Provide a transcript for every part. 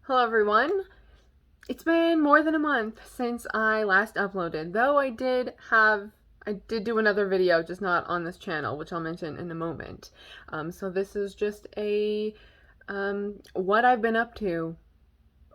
Hello everyone. It's been more than a month since I last uploaded, though I did do another video, just not on this channel, which I'll mention in a moment. So this is just a what I've been up to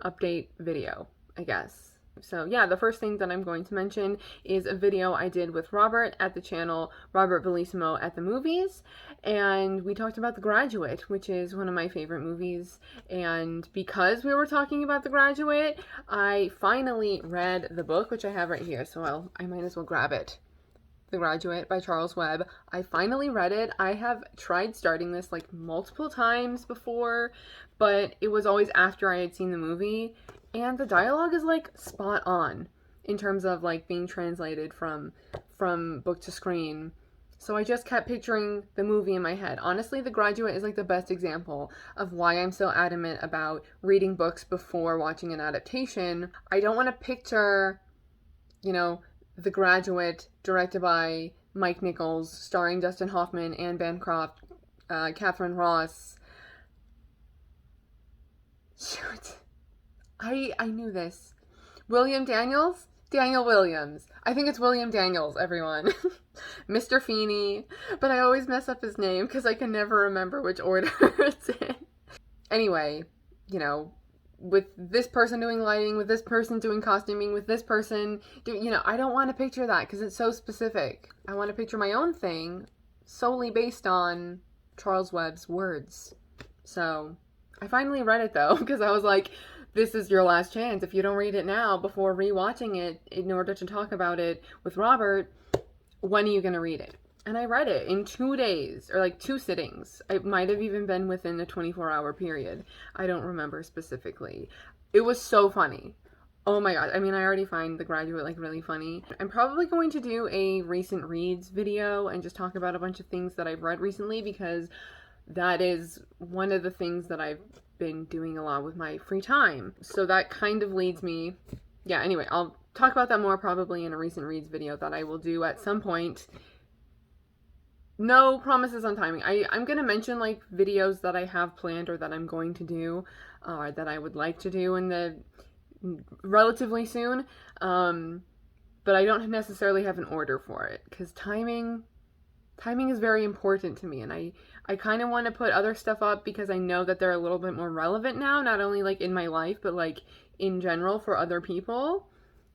update video, I guess. So yeah, the first thing that I'm going to mention is a video I did with Robert at the channel Robert Bellissimo at the Movies, and we talked about The Graduate, which is one of my favorite movies. And because we were talking about The Graduate, I finally read the book, which I have right here, so I might as well grab it. The Graduate by Charles Webb. I finally read it. I have tried starting this like multiple times before, but it was always after I had seen the movie, and the dialogue is like spot on in terms of like being translated from book to screen. So I just kept picturing the movie in my head. Honestly, The Graduate is like the best example of why I'm so adamant about reading books before watching an adaptation. I don't want to picture, The Graduate, directed by Mike Nichols, starring Dustin Hoffman, Anne Bancroft, Catherine Ross. Shoot. I knew this. William Daniels? Daniel Williams. I think it's William Daniels, everyone. Mr. Feeney. But I always mess up his name because I can never remember which order it's in. Anyway, with this person doing lighting, with this person doing costuming, with this person doing, I don't want to picture that because it's so specific. I want to picture my own thing solely based on Charles Webb's words. So I finally read it though because I was like, this is your last chance. If you don't read it now before rewatching it in order to talk about it with Robert, when are you going to read it? And I read it in 2 days, or like 2 sittings. It might have even been within a 24-hour period. I don't remember specifically. It was so funny. Oh my god. I mean, I already find The Graduate like really funny. I'm probably going to do a recent reads video and just talk about a bunch of things that I've read recently because that is one of the things that I've been doing a lot with my free time. So that kind of leads me, anyway, I'll talk about that more probably in a recent reads video that I will do at some point. No promises on timing. I'm going to mention like videos that I have planned or that I'm going to do or that I would like to do in the relatively soon. But I don't necessarily have an order for it because timing is very important to me, and I kind of want to put other stuff up because I know that they're a little bit more relevant now, not only like in my life, but like in general for other people.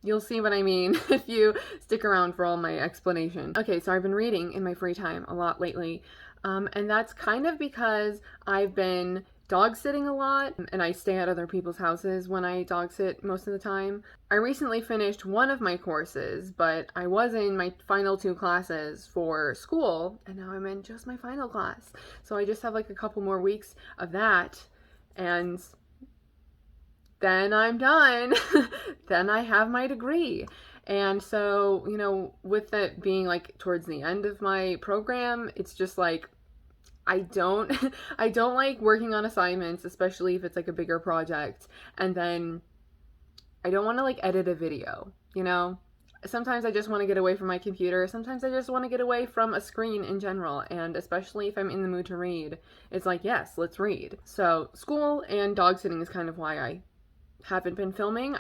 You'll see what I mean if you stick around for all my explanation. Okay, so I've been reading in my free time a lot lately, and that's kind of because I've been dog sitting a lot, and I stay at other people's houses when I dog sit most of the time. I recently finished one of my courses, but I was in my final 2 classes for school, and now I'm in just my final class. So I just have like a couple more weeks of that, and then I'm done. Then I have my degree. And so, with it being like towards the end of my program, it's just like I don't like working on assignments, especially if it's like a bigger project. And then I don't want to like edit a video, Sometimes I just want to get away from my computer. Sometimes I just want to get away from a screen in general. And especially if I'm in the mood to read, it's like, yes, let's read. So school and dog sitting is kind of why I haven't been filming.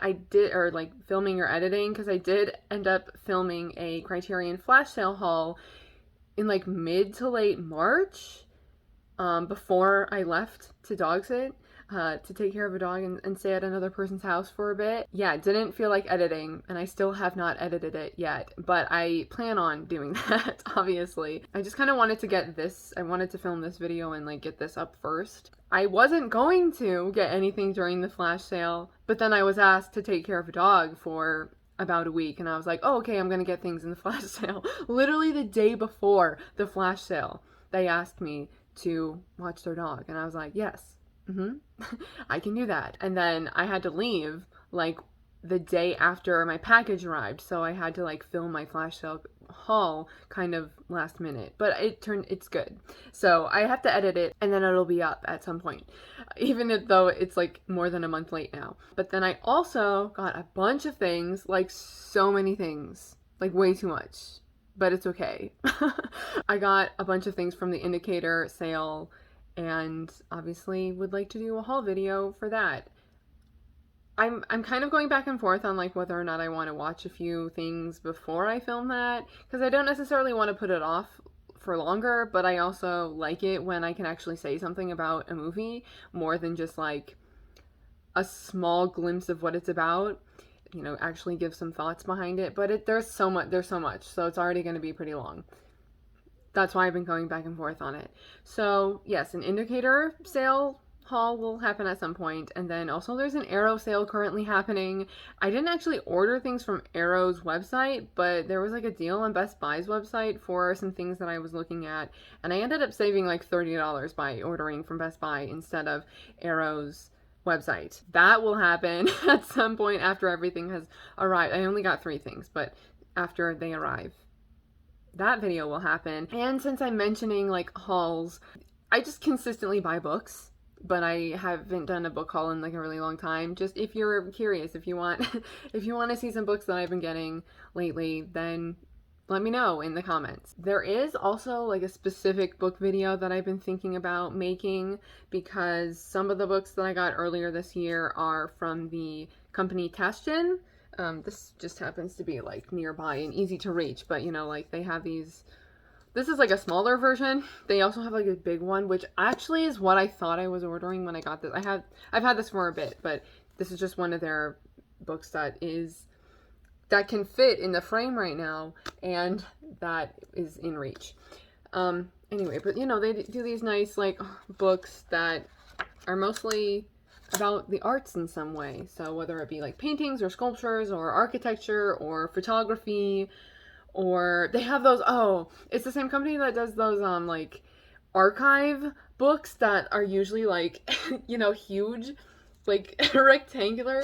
Filming or editing, because I did end up filming a Criterion flash sale haul in like mid to late March, before I left to dog sit, to take care of a dog and stay at another person's house for a bit. Yeah, didn't feel like editing, and I still have not edited it yet, but I plan on doing that, obviously. I just kind of wanted to film this video and like get this up first. I wasn't going to get anything during the flash sale, but then I was asked to take care of a dog for about a week, and I was like, oh, okay, I'm gonna get things in the flash sale. Literally the day before the flash sale, they asked me to watch their dog, and I was like, yes, I can do that. And then I had to leave like the day after my package arrived, so I had to like film my flash sale haul kind of last minute, but it's good. So I have to edit it, and then it'll be up at some point, even though it's like more than a month late now. But then I also got a bunch of things, like so many things, like way too much, but it's okay. I got a bunch of things from the Indicator sale, and obviously would like to do a haul video for that. I'm kind of going back and forth on like whether or not I want to watch a few things before I film that, because I don't necessarily want to put it off for longer, but I also like it when I can actually say something about a movie more than just like a small glimpse of what it's about, actually give some thoughts behind it. But there's so much, so it's already going to be pretty long. That's why I've been going back and forth on it. So yes, an indicator sale haul will happen at some point, and then also there's an Arrow sale currently happening. I didn't actually order things from Arrow's website, but there was like a deal on Best Buy's website for some things that I was looking at, and I ended up saving like $30 by ordering from Best Buy instead of Arrow's website. That will happen at some point after everything has arrived. I only got 3 things, but after they arrive, that video will happen. And since I'm mentioning like hauls, I just consistently buy books, but I haven't done a book haul in like a really long time. Just if you're curious, if you want if you want to see some books that I've been getting lately, then let me know in the comments. There is also like a specific book video that I've been thinking about making, because some of the books that I got earlier this year are from the company Tashin. This just happens to be like nearby and easy to reach, but like they have these. This is like a smaller version. They also have like a big one, which actually is what I thought I was ordering when I got this. I've had this for a bit, but this is just one of their books that can fit in the frame right now, and that is in reach. Anyway, but they do these nice like books that are mostly about the arts in some way. So whether it be like paintings or sculptures or architecture or photography, or they have those, it's the same company that does those like archive books that are usually like huge, like rectangular.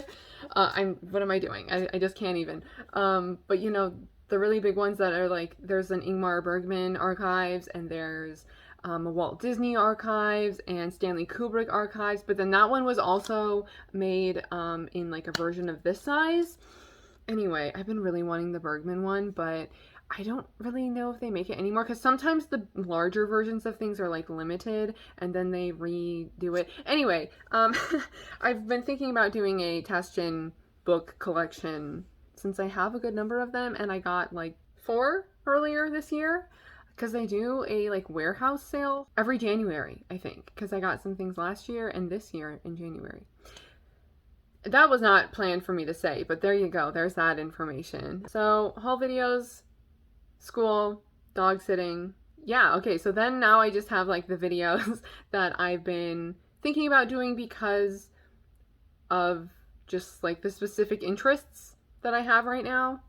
What am I doing? I just can't even. But the really big ones that are like, there's an Ingmar Bergman archives, and there's a Walt Disney archives and Stanley Kubrick archives, but then that one was also made in like a version of this size. Anyway, I've been really wanting the Bergman one, but I don't really know if they make it anymore, because sometimes the larger versions of things are like limited and then they redo it. Anyway, I've been thinking about doing a Tashin book collection since I have a good number of them, and I got like 4 earlier this year, because they do a like warehouse sale every January, I think, because I got some things last year and this year in January. That was not planned for me to say, but there you go. There's that information. So haul videos, school, dog sitting. Yeah, okay, so then now I just have like the videos that I've been thinking about doing because of just like the specific interests that I have right now,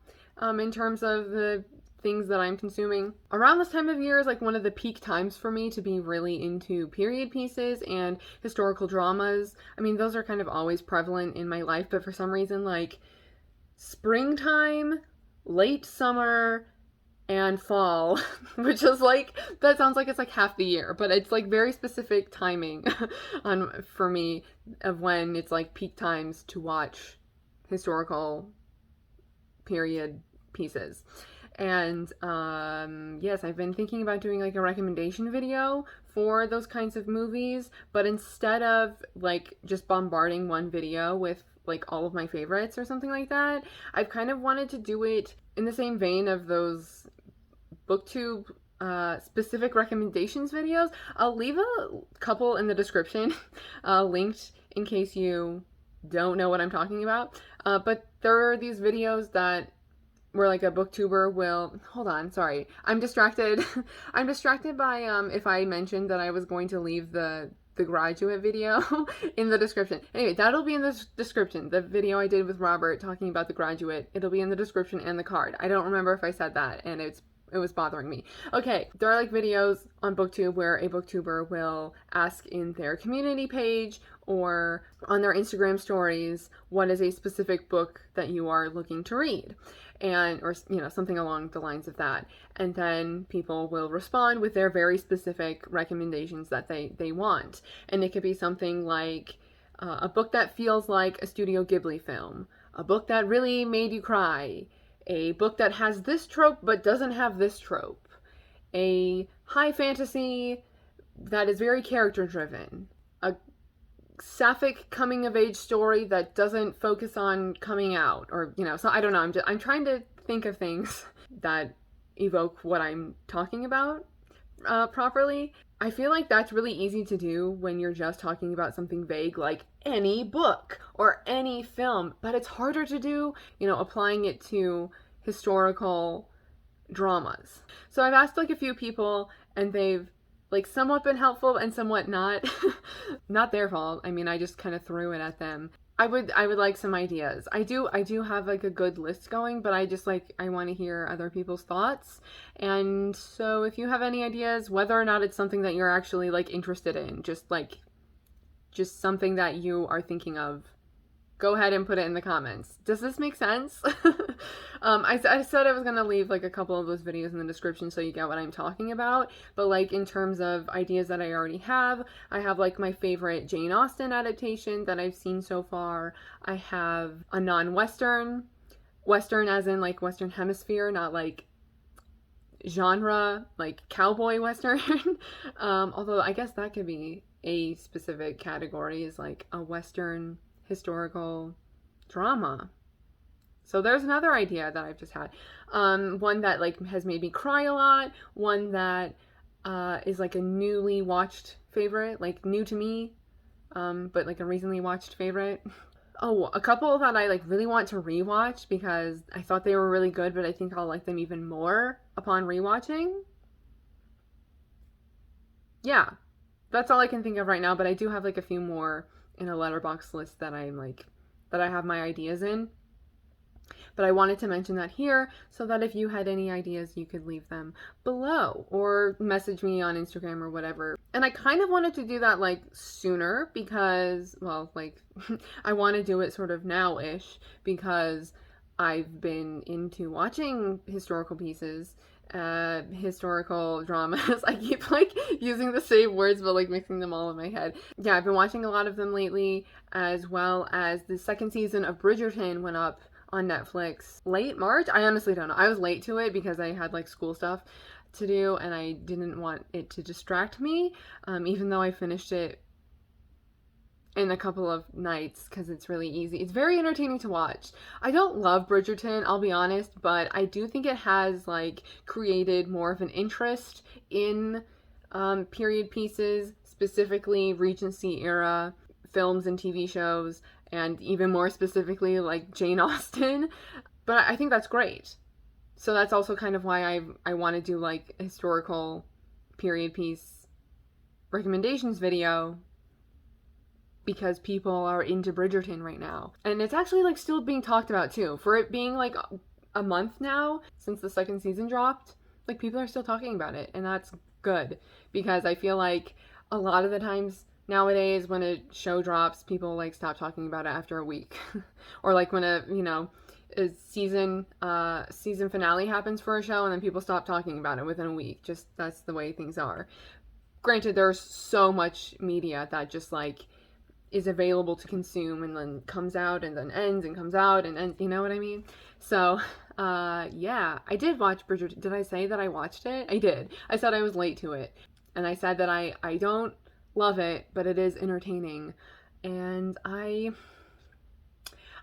in terms of the things that I'm consuming. Around this time of year is like one of the peak times for me to be really into period pieces and historical dramas. I mean, those are kind of always prevalent in my life, but for some reason, like springtime, late summer, and fall, which is like, that sounds like it's like half the year, but it's like very specific timing for me of when it's like peak times to watch historical period pieces. And yes, I've been thinking about doing like a recommendation video for those kinds of movies, but instead of like just bombarding one video with like all of my favorites or something like that, I've kind of wanted to do it in the same vein of those booktube specific recommendations videos. I'll leave a couple in the description linked in case you don't know what I'm talking about, but there are these videos that where like a booktuber will, hold on, sorry, I'm distracted. I'm distracted by if I mentioned that I was going to leave the Graduate video in the description. Anyway, that'll be in the description. The video I did with Robert talking about The Graduate, it'll be in the description and the card. I don't remember if I said that, and it was bothering me. Okay, there are like videos on BookTube where a booktuber will ask in their community page or on their Instagram stories, what is a specific book that you are looking to read? And, or, something along the lines of that. And then people will respond with their very specific recommendations that they want. And it could be something like a book that feels like a Studio Ghibli film, a book that really made you cry, a book that has this trope but doesn't have this trope, a high fantasy that is very character driven, sapphic coming of age story that doesn't focus on coming out, or so I don't know. I'm trying to think of things that evoke what I'm talking about properly. I feel like that's really easy to do when you're just talking about something vague like any book or any film, but it's harder to do, applying it to historical dramas. So I've asked like a few people, and they've like somewhat been helpful and somewhat not. Not their fault. I mean, I just kind of threw it at them. I would like some ideas. I do have like a good list going, but I want to hear other people's thoughts. And so if you have any ideas, whether or not it's something that you're actually like interested in, just something that you are thinking of, go ahead and put it in the comments. Does this make sense? I said I was going to leave like a couple of those videos in the description so you get what I'm talking about. But like in terms of ideas that I already have, I have like my favorite Jane Austen adaptation that I've seen so far. I have a non-Western, Western as in like Western Hemisphere, not like genre, like cowboy Western. Although I guess that could be a specific category, is like a Western historical drama. So there's another idea that I've just had. One that like has made me cry a lot. One that is like a newly watched favorite, like new to me, but like a recently watched favorite. Oh, a couple that I like really want to rewatch because I thought they were really good, but I think I'll like them even more upon rewatching. Yeah, that's all I can think of right now, but I do have like a few more in a letterbox list that I have my ideas in. But I wanted to mention that here so that if you had any ideas, you could leave them below or message me on Instagram or whatever. And I kind of wanted to do that like sooner because, well, like I want to do it sort of now-ish because I've been into watching historical pieces, historical dramas. I keep like using the same words but like mixing them all in my head. Yeah, I've been watching a lot of them lately, as well as the second season of Bridgerton went up on Netflix late March. I honestly don't know. I was late to it because I had like school stuff to do and I didn't want it to distract me, even though I finished it in a couple of nights because it's really easy. It's very entertaining to watch. I don't love Bridgerton, I'll be honest, but I do think it has like created more of an interest in period pieces, specifically Regency era films and TV shows, and even more specifically like Jane Austen. But I think that's great. So that's also kind of why I want to do like a historical period piece recommendations video, because people are into Bridgerton right now. And it's actually like still being talked about too. For it being like a month now since the second season dropped, like people are still talking about it, and that's good because I feel like a lot of the times nowadays when a show drops, people like stop talking about it after a week. Or like when a season finale happens for a show and then people stop talking about it within a week. Just that's the way things are. Granted, there's so much media that just like is available to consume and then comes out and then ends and comes out and ends, you know what I mean? So yeah, I did watch Bridgerton. Did I say that I watched it? I did. I said I was late to it, and I said that I don't love it, but it is entertaining. And I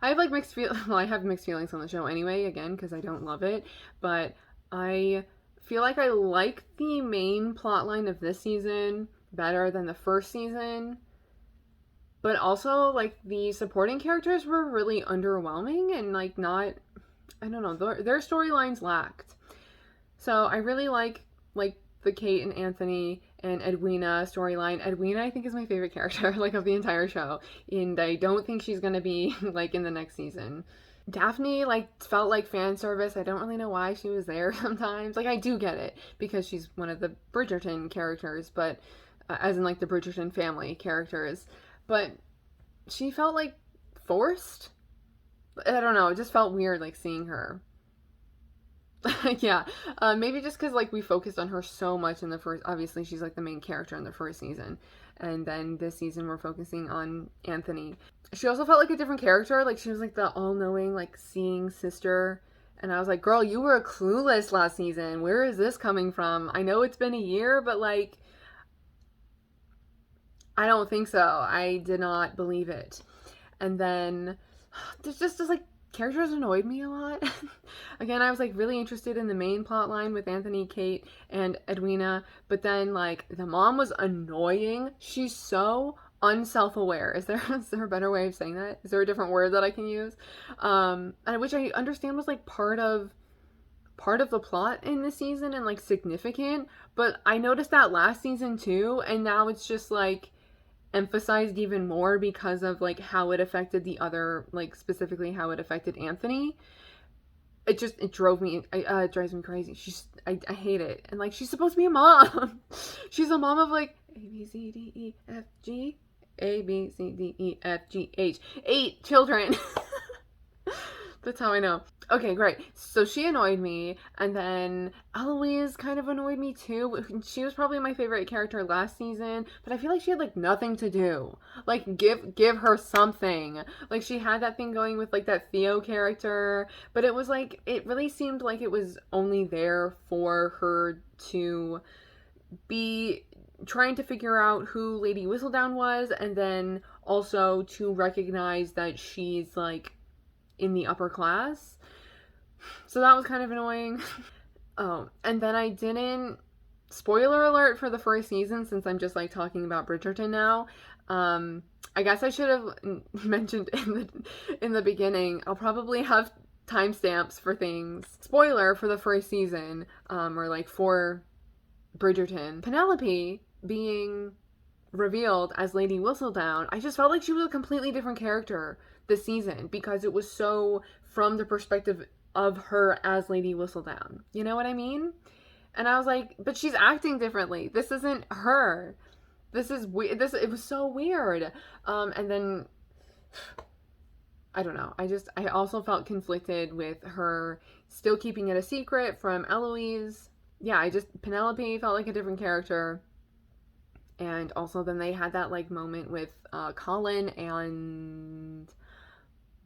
have like mixed I have mixed feelings on the show anyway, again, because I don't love it, but I feel like I like the main plotline of this season better than the first season. But also, like, the supporting characters were really underwhelming and, like, not, I don't know, their storylines lacked. So I really like the Kate and Anthony and Edwina storyline. Edwina, I think, is my favorite character, like, of the entire show. And I don't think she's gonna be, like, in the next season. Daphne, like, felt like fan service. I don't really know why she was there sometimes. Like, I do get it, because she's one of the Bridgerton characters, but, as in, like, the Bridgerton family characters. But she felt like forced. I don't know. It just felt weird, like, seeing her. Yeah. Maybe just because, like, we focused on her so much in the first. Obviously, she's, like, the main character in the first season. And then this season, we're focusing on Anthony. She also felt like a different character. Like, she was, like, the all-knowing, like, seeing sister. And I was like, girl, you were clueless last season. Where is this coming from? I know it's been a year, but, like, I don't think so. I did not believe it. And then there's just this like characters annoyed me a lot. Again, I was like really interested in the main plot line with Anthony, Kate, and Edwina, but then like the mom was annoying. She's so unself-aware. Is there a better way of saying that? Is there a different word that I can use? And which I understand was like part of the plot in this season and like significant, but I noticed that last season too, and now it's just like emphasized even more because of like how it affected the other, like specifically how it affected Anthony. It drove me, it drives me crazy. I hate it. And like she's supposed to be a mom. She's a mom of like A B C D E F G A B C D E F G H 8 children. That's how I know. Okay, great. So she annoyed me, and then Eloise kind of annoyed me too. She was probably my favorite character last season, but I feel like she had like nothing to do. Like give her something. Like she had that thing going with like that Theo character, but it was like it really seemed like it was only there for her to be trying to figure out who Lady Whistledown was, and then also to recognize that she's like in the upper class. So that was kind of annoying. Oh, and then I didn't, spoiler alert for the first season, since I'm just like talking about Bridgerton now. I guess I should have mentioned in the beginning. I'll probably have timestamps for things. Spoiler for the first season, or like for Bridgerton. Penelope being revealed as Lady Whistledown, I just felt like she was a completely different character this season because it was so from the perspective of her as Lady Whistledown. You know what I mean? And I was like, but she's acting differently. This isn't her. This is weird. It was so weird. And then I don't know. I also felt conflicted with her still keeping it a secret from Eloise. Yeah, Penelope felt like a different character. And also then they had that like moment with Colin and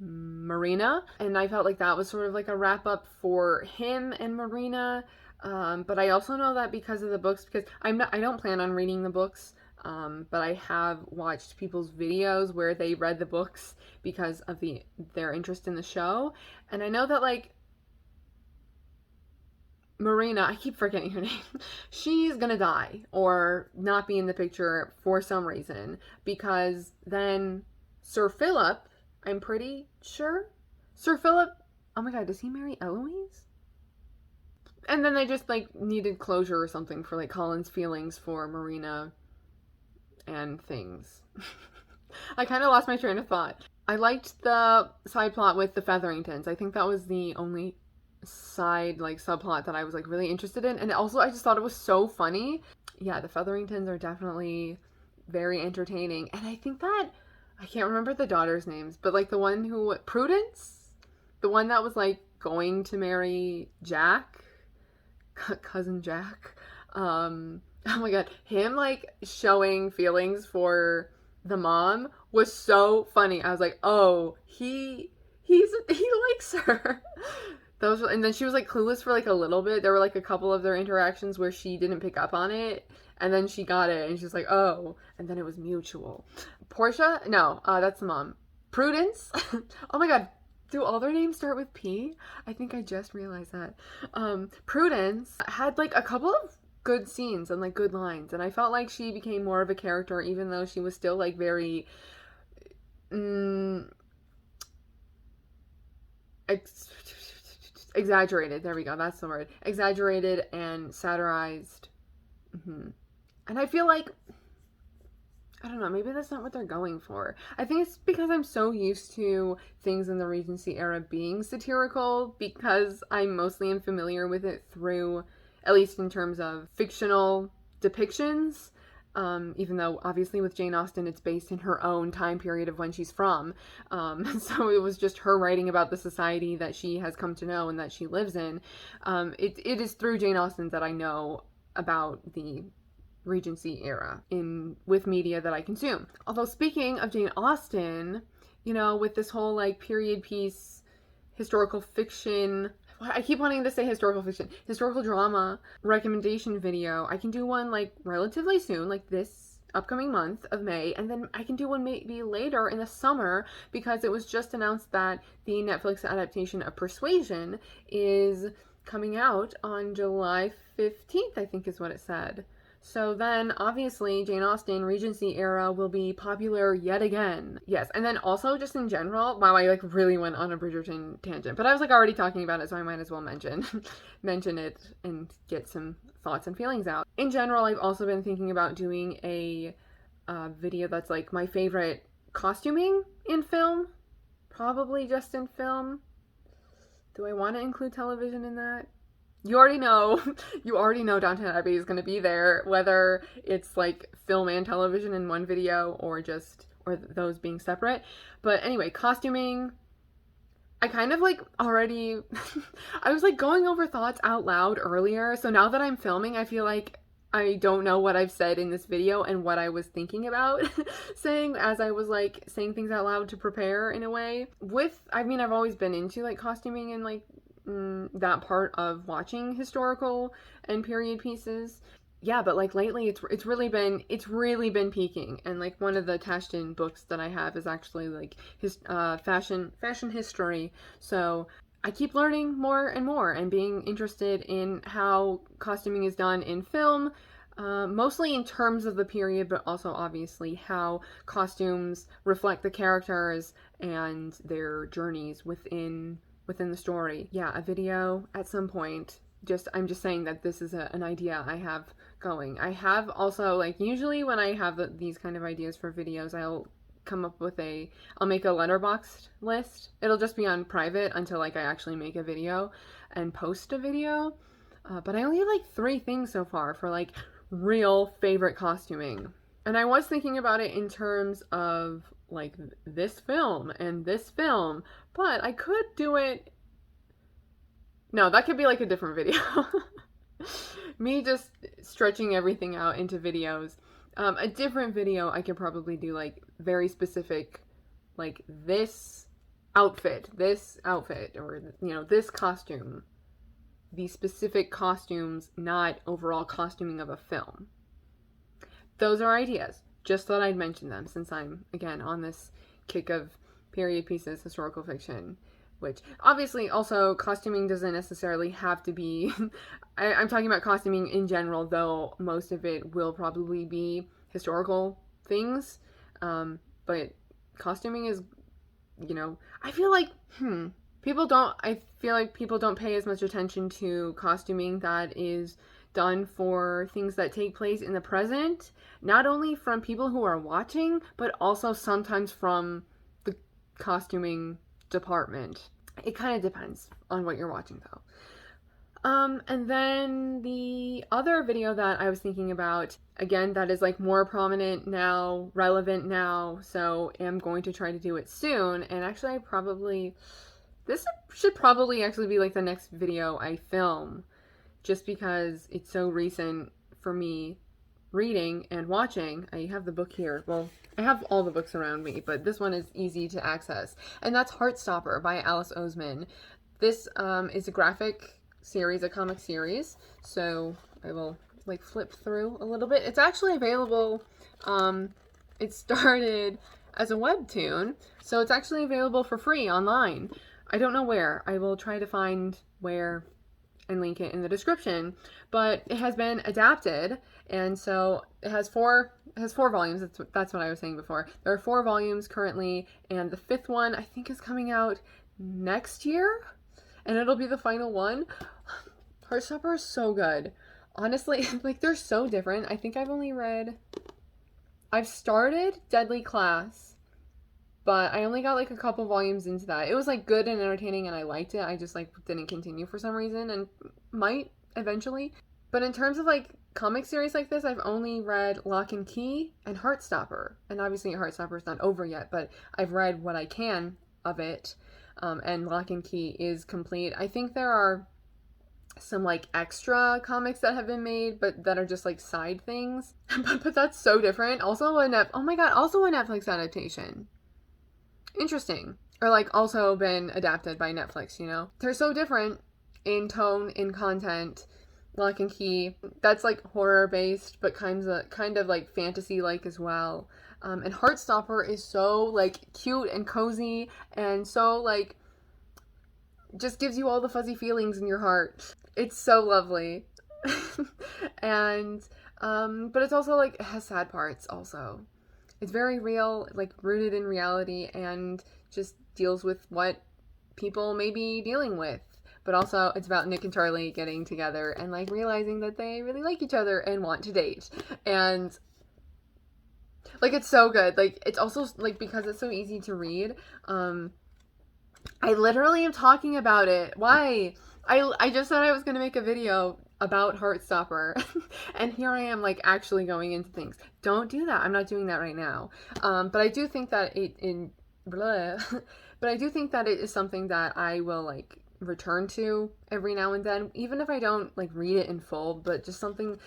Marina, and I felt like that was sort of like a wrap up for him and Marina. But I also know that because of the books, because I don't plan on reading the books, but I have watched people's videos where they read the books because of their interest in the show, and I know that like Marina, I keep forgetting her name, she's gonna die or not be in the picture for some reason, because then Sir Philip, I'm pretty sure, Sir Philip, oh my god, does he marry Eloise? And then they just like needed closure or something for like Colin's feelings for Marina and things. I kind of lost my train of thought. I liked the side plot with the Featheringtons. I think that was the only side like subplot that I was like really interested in, and also I just thought it was so funny. Yeah, the Featheringtons are definitely very entertaining, and I think that I can't remember the daughters' names, but like the one who Prudence, the one that was like going to marry Jack, cousin Jack. Oh my god, him like showing feelings for the mom was so funny. I was like, oh, he likes her. And then she was like clueless for like a little bit. There were like a couple of their interactions where she didn't pick up on it, and then she got it, and she's like, oh, and then it was mutual. Portia? No, that's the mom. Prudence? Oh my god, do all their names start with P? I think I just realized that. Prudence had like a couple of good scenes and like good lines, and I felt like she became more of a character, even though she was still like very exaggerated. There we go. That's the word. Exaggerated and satirized. And I feel like, I don't know, maybe that's not what they're going for. I think it's because I'm so used to things in the Regency era being satirical, because I mostly am familiar with it through, at least in terms of fictional depictions. Even though obviously with Jane Austen it's based in her own time period of when she's from, so it was just her writing about the society that she has come to know and that she lives in. It is through Jane Austen that I know about the Regency era with media that I consume. Although speaking of Jane Austen, you know, with this whole like period piece historical fiction, I keep wanting to say historical fiction, historical drama recommendation video. I can do one like relatively soon, like this upcoming month of May, and then I can do one maybe later in the summer, because it was just announced that the Netflix adaptation of Persuasion is coming out on July 15th, I think is what it said. So then, obviously, Jane Austen Regency era will be popular yet again. Yes, and then also just in general, wow, I like really went on a Bridgerton tangent, but I was like already talking about it, so I might as well mention it and get some thoughts and feelings out. In general, I've also been thinking about doing a video that's like my favorite costuming in film, probably just in film. Do I want to include television in that? You already know Downton Abbey is going to be there, whether it's like film and television in one video or those being separate. But anyway, costuming, I kind of like already, I was like going over thoughts out loud earlier. So now that I'm filming, I feel like I don't know what I've said in this video and what I was thinking about saying as I was like saying things out loud to prepare in a way. I've always been into like costuming and like that part of watching historical and period pieces. Yeah, but like lately it's really been peaking, and like one of the Tashton books that I have is actually like his fashion history. So I keep learning more and more and being interested in how costuming is done in film, mostly in terms of the period, but also obviously how costumes reflect the characters and their journeys within the story. Yeah, a video at some point. I'm just saying that this is an idea I have going. I have also, like, usually when I have these kind of ideas for videos, I'll make a letterboxd list. It'll just be on private until like I actually make a video and post a video. But I only have like 3 things so far for like real favorite costuming. And I was thinking about it in terms of like this film and this film, but I could do it. No, that could be like a different video. Me just stretching everything out into videos. A different video I could probably do like very specific, like this outfit, or this costume. These specific costumes, not overall costuming of a film. Those are ideas. Just thought I'd mention them since I'm, again, on this kick of period pieces, historical fiction, which obviously also costuming doesn't necessarily have to be, I'm talking about costuming in general, though most of it will probably be historical things, but costuming is, I feel like people don't pay as much attention to costuming that is done for things that take place in the present, not only from people who are watching, but also sometimes from the costuming department. It kind of depends on what you're watching, though. And then the other video that I was thinking about, again, that is like more prominent now, relevant now, so I'm going to try to do it soon. And actually, this should probably actually be like the next video I film, just because it's so recent for me reading and watching. I have the book here. Well, I have all the books around me, but this one is easy to access. And that's Heartstopper by Alice Oseman. This is a graphic series, a comic series. So I will like flip through a little bit. It's actually available. It started as a webtoon, so it's actually available for free online. I don't know where. I will try to find where and link it in the description, but it has been adapted, and so it has four volumes. That's what I was saying before. There are 4 volumes currently, and the 5th one I think is coming out next year, and it'll be the final one. Heartstopper is so good. Honestly, like they're so different. I think I've started Deadly Class, but I only got like a couple volumes into that. It was like good and entertaining and I liked it. I just like didn't continue for some reason and might eventually. But in terms of like comic series like this, I've only read Lock and Key and Heartstopper. And obviously Heartstopper's not over yet, but I've read what I can of it. And Lock and Key is complete. I think there are some like extra comics that have been made, but that are just like side things. but that's so different. Also a Netflix adaptation. Interesting. Or like also been adapted by Netflix, They're so different in tone, in content, Lock and Key. That's like horror based, but kind of like fantasy like as well. And Heartstopper is so like cute and cozy and so like just gives you all the fuzzy feelings in your heart. It's so lovely. And but it's also like it has sad parts also. It's very real, like rooted in reality and just deals with what people may be dealing with. But also it's about Nick and Charlie getting together and like realizing that they really like each other and want to date. And like it's so good. Like it's also like because it's so easy to read, I literally am talking about it. Why? I just said I was going to make a video about Heartstopper, and here I am, like, actually going into things. Don't do that. I'm not doing that right now. But I do think that blah, but I do think that it is something that I will, like, return to every now and then, even if I don't, like, read it in full, but just something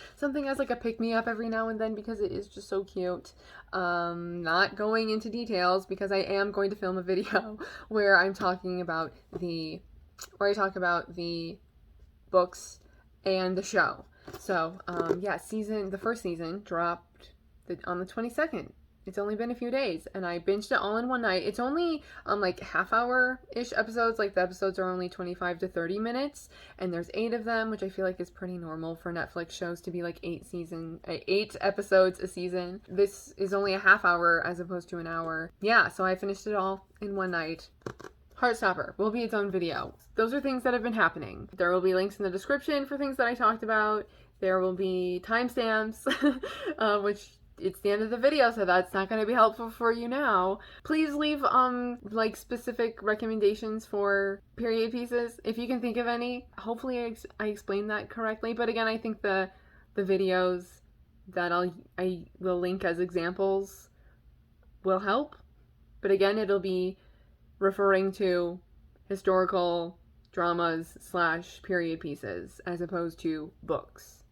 as, like, a pick-me-up every now and then, because it is just so cute. Not going into details, because I am going to film a video where I talk about the books and the show. So, yeah, the first season dropped on the 22nd. It's only been a few days, and I binged it all in one night. It's only, like, half-hour-ish episodes. Like, the episodes are only 25 to 30 minutes, and there's 8 of them, which I feel like is pretty normal for Netflix shows to be, like, 8 episodes a season. This is only a half hour as opposed to an hour. Yeah, so I finished it all in one night. Heartstopper will be its own video. Those are things that have been happening. There will be links in the description for things that I talked about. There will be timestamps, which it's the end of the video, so that's not going to be helpful for you now. Please leave, like, specific recommendations for period pieces, if you can think of any. Hopefully I explained that correctly, but again, I think the videos that I will link as examples will help. But again, it'll be referring to historical dramas / period pieces as opposed to books.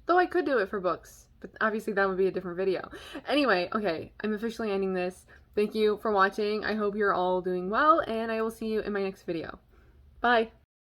Though I could do it for books, but obviously that would be a different video. Anyway, okay, I'm officially ending this. Thank you for watching. I hope you're all doing well, and I will see you in my next video. Bye!